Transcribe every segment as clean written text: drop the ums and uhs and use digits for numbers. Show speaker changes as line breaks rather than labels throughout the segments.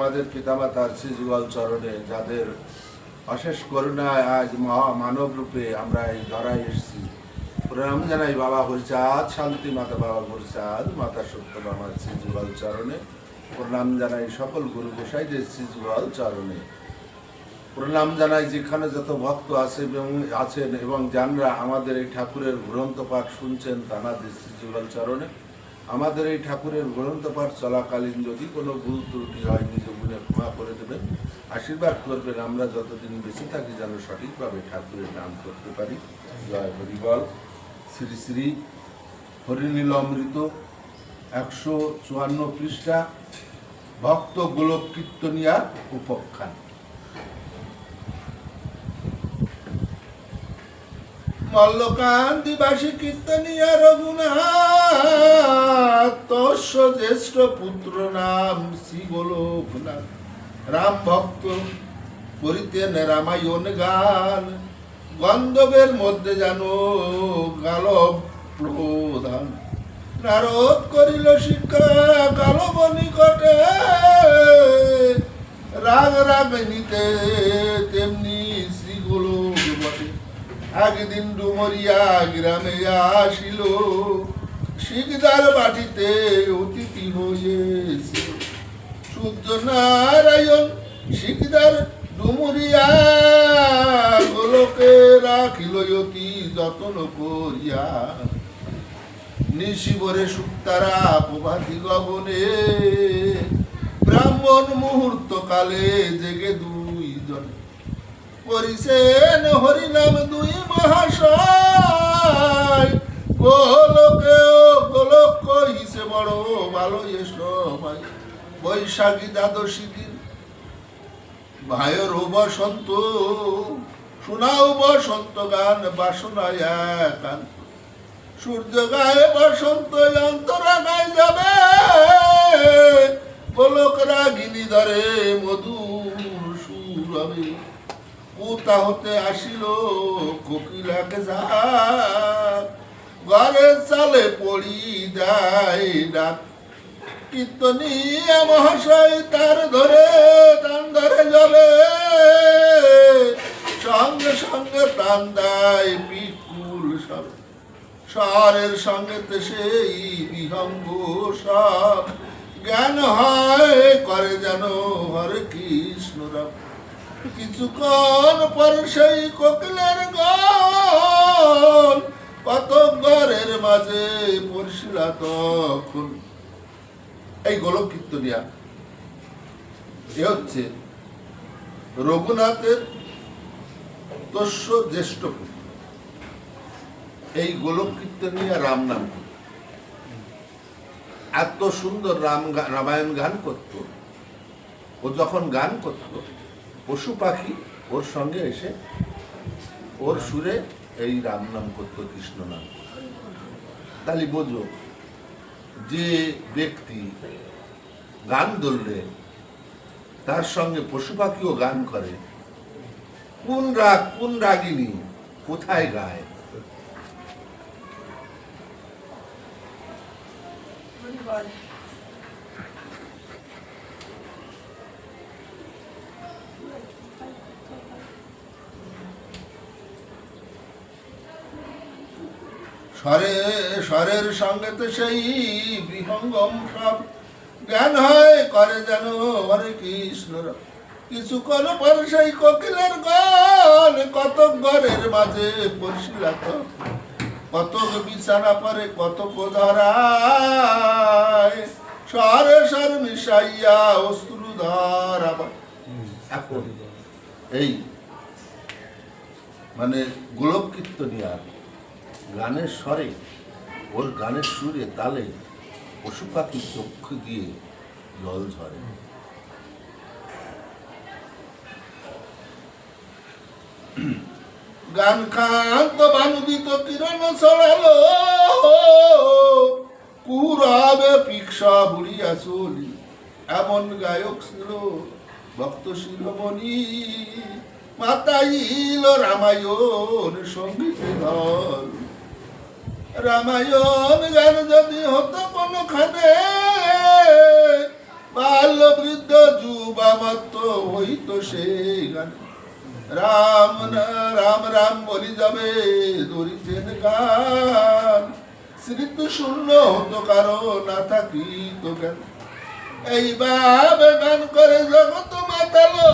আমাদের পিতামাতার শ্রীযুগল চরণে, যাদের অশেষ করুণায় আজ মানব রূপে আমরা এই ধরায় এসেছি, প্রণাম জানাই বাবা হরিচাঁদ শান্তি মাতা, বাবা হরিচাঁদ মাতা সত্যভামার শ্রীযুগল চরণে। প্রণাম জানাই সকল গুরু গোসাইদের শ্রীযুগল চরণে। প্রণাম জানাই যেখানে যত ভক্ত আছেন এবং যানরা আমাদের এই ঠাকুরের গ্রন্থ পাঠ শুনছেন তাঁদের শ্রীযুগল চরণে। আমাদের এই ঠাকুরের গ্রন্থ পাঠ চলাকালীন যদি কোনো ভুল ত্রুটি হয় নিজ গুণে ক্ষমা করে দেবেন, আশীর্বাদ করবেন আমরা যতদিন বেঁচে থাকি যেন সঠিকভাবে ঠাকুরের নাম করতে পারি। জয় হরিবল। শ্রী শ্রী হরিনীলমৃত 154 পৃষ্ঠা, ভক্ত গোলক কীর্তনিয়ার উপাখ্যান। মল্লকান্তিবাসী কীর্তনিয়া রঘুনাথ, তস্য জ্যেষ্ঠ পুত্র নাম শ্রী গোলকনাথ। রাম ভক্ত করিতেন রামায়ণ গান, গন্ধবের মধ্যে যেন গালব প্রধান। নারদ করিল শিক্ষা গালব নিকটে, রাগ রাগিনীতে তেমনি শ্রী গোলক বটে। একদিন ডুমরিয়া গ্রামে আসিল, শিকদার বাটিতে অতিথি হয়েছিল। সূর্য নারায়ণ শিকদার ডুমরিয়া, গোলকে রাখিল অতি যত্ন করিয়া। নিশিবরে সুক্তারা প্রভাতি গগনে, ব্রাহ্মণ মুহূর্ত কালে জেগে দুইজন। করিছেন হরিনাম দুই মহাশয়, গোলকে গোলক কইছে বড় ভালো সবাই। বৈশাখী দ্বাদশী দিন ভাইয়ের বসন্ত, শোনাও বসন্ত গান বাসনায় একান্ত। সূর্য গায়ে বসন্ত অন্তরা গায়ে যাবে, গোলক রাগিনী ধরে মধুর সুর হবে। কোথা হতে আসিল কোকিলাকে যাক, ঘরের চালে পড়ি যায় ডাক। কীর্তনিয়া মহাশয় তার ধরে টান ধরে যাবে, সঙ্গে সঙ্গে টান দেয় বিকুল সব। স্বরের সঙ্গে সেই বিহঙ্গ সব, জ্ঞান হয় করে যেন হরে কৃষ্ণ রাম। কিছুক্ষণ পর সেই কোকিলের গান, কত ঘরের মাঝে পড়ছিলা তখন। এই গোলক কীর্তনিয়া এ হচ্ছে রঘুনাথের তস্য জ্যেষ্ঠ পুত্র। এই গোলক কীর্তনিয়া রাম নাম করত, এত সুন্দর রামায়ণ গান করত। ও যখন গান করত, পশু পাখি ওর সঙ্গে এসে ওর সুরে এই রাম নাম করত, কৃষ্ণ নাম। তাহলে বোঝো যে ব্যক্তি গান ধরলে তার সঙ্গে পশু পাখিও গান করে, কোন রাগ কোন রাগিনী কোথায় গায়। স্বরের সঙ্গে তো সেই বিহঙ্গম সব, জ্ঞান হয় করে যেন হরে কৃষ্ণ। কিছুক্ষণ পর সেই কোকিলের গান, কত ঘরের মাঝে পড়ছিলা তো। কত বিছানা পরে কত ধরায়, স্বরে স্বর মিশাইয়া অশ্রুধার। আবার এখন এই মানে গোলক কীর্তনিয়ার গানের স্বরে, ওর গানের সুরে তালে পশু পাখির চক্ষু দিয়ে জল ঝরে। গান খান্ত বানুদিত কিরণ ছড়ালো, কুরাবে পিক্সা বুড়িয়া চলি। এমন গায়ক ছিল ভক্ত শিরোমণি, মাতাইল রামায়ণ সঙ্গীত ধর। রামায়ণ গান যদি হতো কোনখানে, বাল্য বৃদ্ধ যুবা মত হইত সেই গান রাম রাম রাম বলি যাবে ধরিতেন গান স্মৃতি শূন্য হতো কারো না থাকি তো জ্ঞান এইভাবে গান করে জগৎ মাতালো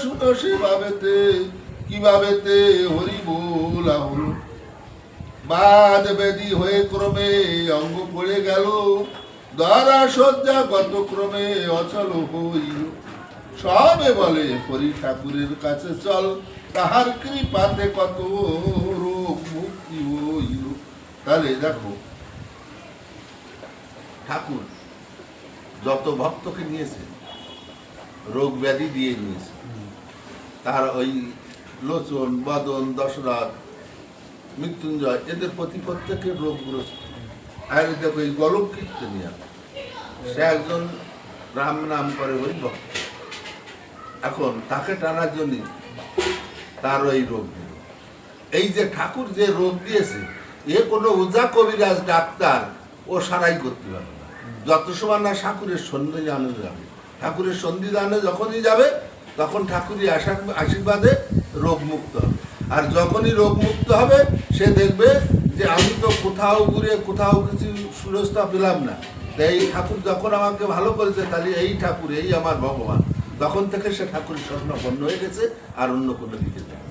শুনো সেভাবেতে কিভাবেতে হরি বলা হলো বাদ বেদি হয়ে ক্রমে অঙ্গ পড়ে গেল দ্বারা শয্যা গত ক্রমে অচল হইল সবে বলে হরি ঠাকুরের কাছে চল তাহার কৃপাতে কত রোগ মুক্তি হইল। তাহলে দেখো ঠাকুর যত ভক্তকে নিয়েছে রোগ ব্যাধি দিয়ে নিয়েছে, তার ওই লোচন বদন দশরথ মৃত্যুঞ্জয় এদের প্রতি প্রত্যেকের রোগগ্রস্ত। আর দেখো এই গলক কীর্তনিয়া সে একজন রাম নাম করে ওই ভক্ত, এখন তাকে টানার জন্য তার ওই রোগ দিল। এই যে ঠাকুর যে রোগ দিয়েছে এ কোনো উজা কবিরাজ ডাক্তার ও সারাই করতে পারবে না, যত সময় না ঠাকুরের সন্ধিদানে যাবে। ঠাকুরের সন্ধিদানে যখনই যাবে তখন ঠাকুরের আশীর্বাদে রোগ মুক্ত হবে। আর যখনই রোগ মুক্ত হবে সে দেখবে যে আমি তো কোথাও ঘুরে কোথাও কিছু সুরস্থা পেলাম না, তাই এই ঠাকুর যখন আমাকে ভালো করেছে তাহলে এই ঠাকুর এই আমার ভগবান, তখন থেকে সে ঠাকুরের স্বর্ণপন্ন হয়ে গেছে আর অন্য কোনো দিকে যায়।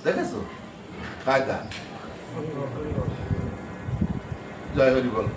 দেখেছো কায়দা। জয় হরি বল।